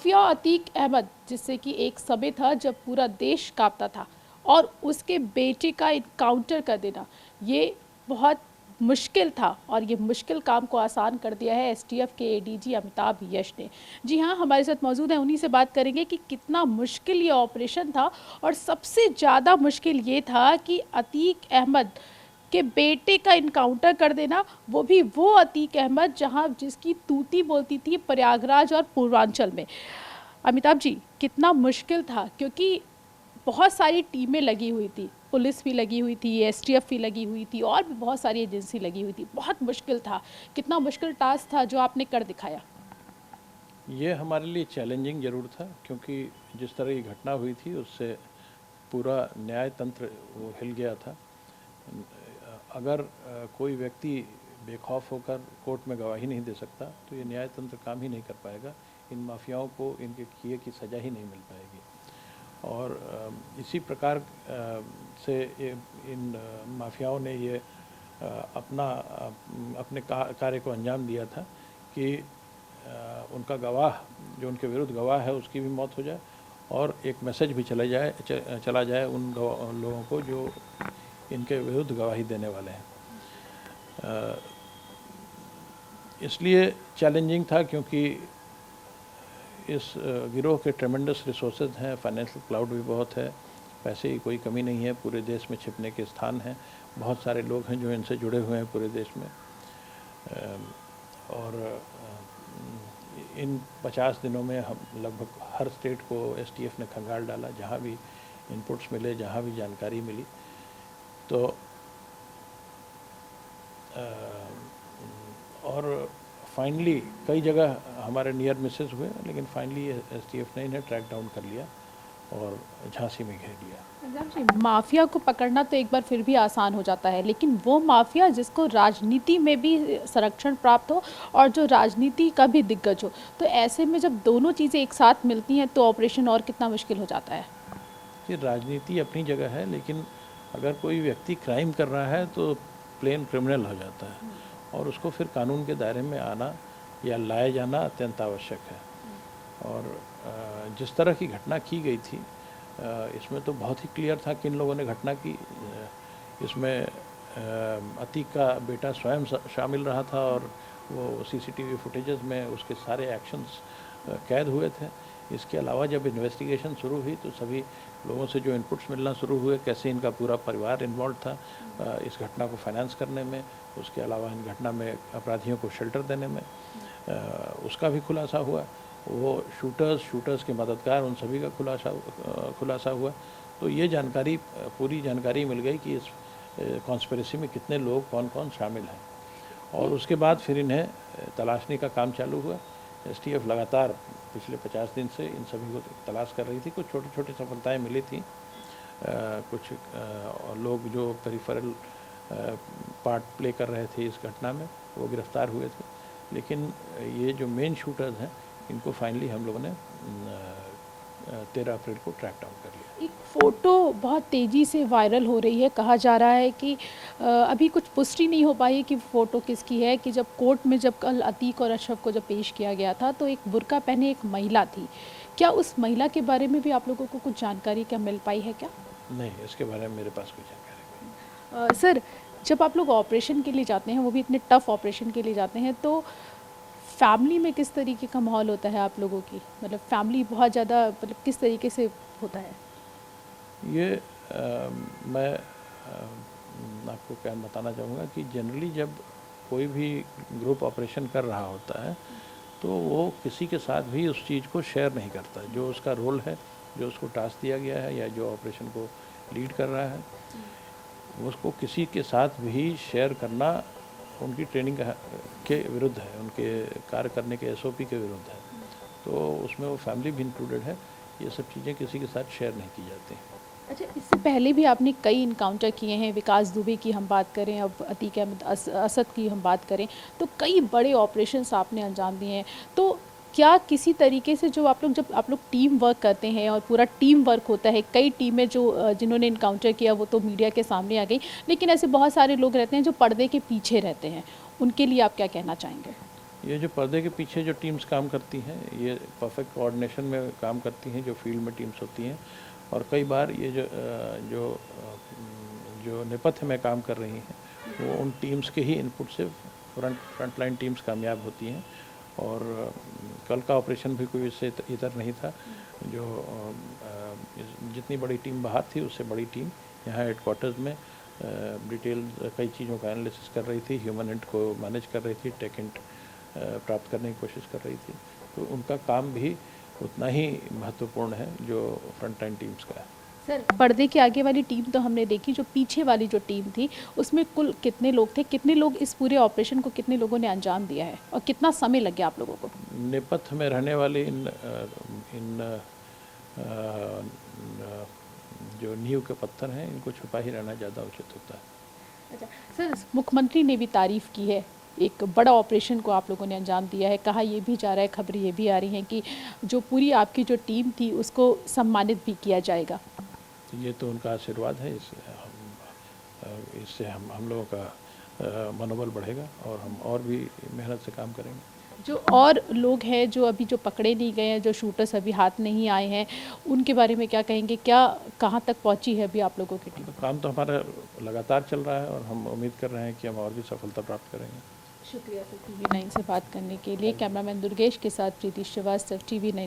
Mafia Atiq Ahmad, जिससे कि एक समय था जब पूरा देश कांपता था, और उसके बेटे का इनकाउंटर कर देना ये बहुत मुश्किल था, और ये मुश्किल काम को आसान कर दिया है एसटीएफ के एडीजी अमिताभ यश ने। जी हाँ, हमारे साथ मौजूद हैं, उन्हीं से बात करेंगे कि कितना मुश्किल ये ऑपरेशन था, और सबसे ज़्यादा मुश्किल ये था कि अतीक अहमद के बेटे का इनकाउंटर कर देना, वो भी वो अतीक अहमद जहां जिसकी तूती बोलती थी प्रयागराज और पूर्वांचल में। अमिताभ जी, कितना मुश्किल था, क्योंकि बहुत सारी टीमें लगी हुई थी, पुलिस भी लगी हुई थी, एसटीएफ भी लगी हुई थी, और भी बहुत सारी एजेंसी लगी हुई थी। बहुत मुश्किल था। कितना मुश्किल टास्क था जो आपने कर दिखाया। ये हमारे लिए चैलेंजिंग ज़रूर था, क्योंकि जिस तरह की घटना हुई थी उससे पूरा न्याय तंत्र वो हिल गया था। अगर कोई व्यक्ति बेखौफ होकर कोर्ट में गवाही नहीं दे सकता तो ये न्याय तंत्र काम ही नहीं कर पाएगा। इन माफियाओं को इनके किए की सज़ा ही नहीं मिल पाएगी। और इसी प्रकार से इन माफियाओं ने ये अपने कार्य को अंजाम दिया था कि उनका गवाह, जो उनके विरुद्ध गवाह है, उसकी भी मौत हो जाए, और एक मैसेज भी चला जाए उन लोगों को जो इनके विरुद्ध गवाही देने वाले हैं। इसलिए चैलेंजिंग था, क्योंकि इस गिरोह के ट्रेमेंडस रिसोर्सेज हैं, फाइनेंशियल क्लाउड भी बहुत है, पैसे की कोई कमी नहीं है, पूरे देश में छिपने के स्थान हैं, बहुत सारे लोग हैं जो इनसे जुड़े हुए हैं पूरे देश में। और इन 50 दिनों में हम लगभग हर स्टेट को एसटीएफ ने खंगाल डाला, जहाँ भी इनपुट्स मिले, जहाँ भी जानकारी मिली। तो और फाइनली कई जगह हमारे नियर मिसेस हुए, लेकिन फाइनली एसटीएफ ने इन्हें ट्रैक डाउन कर लिया और झांसी में घेर लिया। माफिया को पकड़ना तो एक बार फिर भी आसान हो जाता है, लेकिन वो माफिया जिसको राजनीति में भी संरक्षण प्राप्त हो और जो राजनीति का भी दिग्गज हो, तो ऐसे में जब दोनों चीज़ें एक साथ मिलती हैं तो ऑपरेशन और कितना मुश्किल हो जाता है। ये राजनीति अपनी जगह है, लेकिन अगर कोई व्यक्ति क्राइम कर रहा है तो प्लेन क्रिमिनल हो जाता है, और उसको फिर कानून के दायरे में आना या लाया जाना अत्यंत आवश्यक है। और जिस तरह की घटना की गई थी, इसमें तो बहुत ही क्लियर था कि इन लोगों ने घटना की। इसमें अतीक का बेटा स्वयं शामिल रहा था, और वो सीसीटीवी फुटेजेस में उसके सारे एक्शंस कैद हुए थे। इसके अलावा जब इन्वेस्टिगेशन शुरू हुई तो सभी लोगों से जो इनपुट्स मिलना शुरू हुए, कैसे इनका पूरा परिवार इन्वॉल्व था इस घटना को फाइनेंस करने में, उसके अलावा इन घटना में अपराधियों को शेल्टर देने में, उसका भी खुलासा हुआ। वो शूटर्स के मददगार, उन सभी का खुलासा हुआ। तो ये जानकारी, पूरी जानकारी मिल गई कि इस कॉन्स्पिरेसी में कितने लोग, कौन कौन शामिल हैं। और उसके बाद फिर इन्हें तलाशने का काम चालू हुआ। एसटीएफ लगातार पिछले 50 दिन से इन सभी को तलाश कर रही थी। कुछ छोटी छोटी सफलताएं मिली थी, कुछ लोग जो पेरिफेरल पार्ट प्ले कर रहे थे इस घटना में, वो गिरफ्तार हुए थे। लेकिन ये जो मेन शूटर्स हैं, इनको फाइनली हम लोगों ने 13 अप्रैल को ट्रैक डाउन कर लिया। एक फ़ोटो बहुत तेज़ी से वायरल हो रही है, कहा जा रहा है कि अभी कुछ पुष्टि नहीं हो पाई है कि फ़ोटो किसकी है, कि जब कोर्ट में जब कल अतीक और अशरफ को जब पेश किया गया था तो एक बुर्का पहने एक महिला थी। क्या उस महिला के बारे में भी आप लोगों को कुछ जानकारी क्या मिल पाई है क्या? नहीं, इसके बारे में मेरे पास कोई जानकारी नहीं। सर, जब आप लोग ऑपरेशन के लिए जाते हैं, वो भी इतने टफ ऑपरेशन के लिए जाते हैं, तो फैमिली में किस तरीके का माहौल होता है आप लोगों की? मतलब फैमिली बहुत ज़्यादा, मतलब किस तरीके से होता है? ये मैं आपको क्या बताना चाहूँगा कि जनरली जब कोई भी ग्रुप ऑपरेशन कर रहा होता है तो वो किसी के साथ भी उस चीज़ को शेयर नहीं करता। जो उसका रोल है, जो उसको टास्क दिया गया है, या जो ऑपरेशन को लीड कर रहा है, उसको किसी के साथ भी शेयर करना उनकी ट्रेनिंग के विरुद्ध है, उनके कार्य करने के एसओपी के विरुद्ध है। तो उसमें वो फैमिली भी इंक्लूडेड है। ये सब चीज़ें किसी के साथ शेयर नहीं की जाती। अच्छा, इससे पहले भी आपने कई इनकाउंटर किए हैं, विकास दुबे की हम बात करें, अब अतीक अहमद असद की हम बात करें, तो कई बड़े ऑपरेशंस आपने अंजाम दिए हैं। तो क्या किसी तरीके से जो आप लोग, जब आप लोग टीम वर्क करते हैं और पूरा टीम वर्क होता है, कई टीमें जो जिन्होंने इनकाउंटर किया वो तो मीडिया के सामने आ गई, लेकिन ऐसे बहुत सारे लोग रहते हैं जो पर्दे के पीछे रहते हैं, उनके लिए आप क्या कहना चाहेंगे? ये जो पर्दे के पीछे जो टीम्स काम करती हैं, ये परफेक्ट कोऑर्डिनेशन में काम करती हैं, जो फील्ड में टीम्स होती हैं। और कई बार ये जो नेपथ्य में काम कर रही हैं, वो उन टीम्स के ही इनपुट से फ्रंट लाइन टीम्स कामयाब होती हैं। और कल का ऑपरेशन भी कोई इससे इतर नहीं था। जो जितनी बड़ी टीम बाहर थी, उससे बड़ी टीम यहाँ हेडक्वार्टर्स में डिटेल कई चीज़ों का एनालिसिस कर रही थी, ह्यूमन इंट को मैनेज कर रही थी, टेक इंट प्राप्त करने की कोशिश कर रही थी। तो उनका काम भी उतना ही महत्वपूर्ण है जो फ्रंट लाइन टीम्स का है। सर, पर्दे के आगे वाली टीम तो हमने देखी, जो पीछे वाली जो टीम थी उसमें कुल कितने लोग थे, कितने लोग इस पूरे ऑपरेशन को कितने लोगों ने अंजाम दिया है और कितना समय लग गया आप लोगों को? नेपथ्य में रहने वाले इन जो नींव के पत्थर हैं, इनको छुपा ही रहना ज़्यादा उचित होता है। अच्छा सर, मुख्यमंत्री ने भी तारीफ़ की है, एक बड़ा ऑपरेशन को आप लोगों ने अंजाम दिया है। कहा ये भी जा रहा है, खबरें ये भी आ रही हैं कि जो पूरी आपकी जो टीम थी उसको सम्मानित भी किया जाएगा। तो ये तो उनका आशीर्वाद है, इससे हम लोगों का मनोबल बढ़ेगा और हम और भी मेहनत से काम करेंगे। जो और लोग हैं जो अभी जो पकड़े नहीं गए हैं, जो शूटर्स अभी हाथ नहीं आए हैं, उनके बारे में क्या कहेंगे? क्या कहाँ तक पहुँची है अभी आप लोगों की टीम? तो काम तो हमारा लगातार चल रहा है और हम उम्मीद कर रहे हैं कि हम और भी सफलता प्राप्त करेंगे। शुक्रिया सर, TV9 से बात करने के लिए। कैमरामैन दुर्गेश के साथ प्रीति श्रीवास्तव, TV9।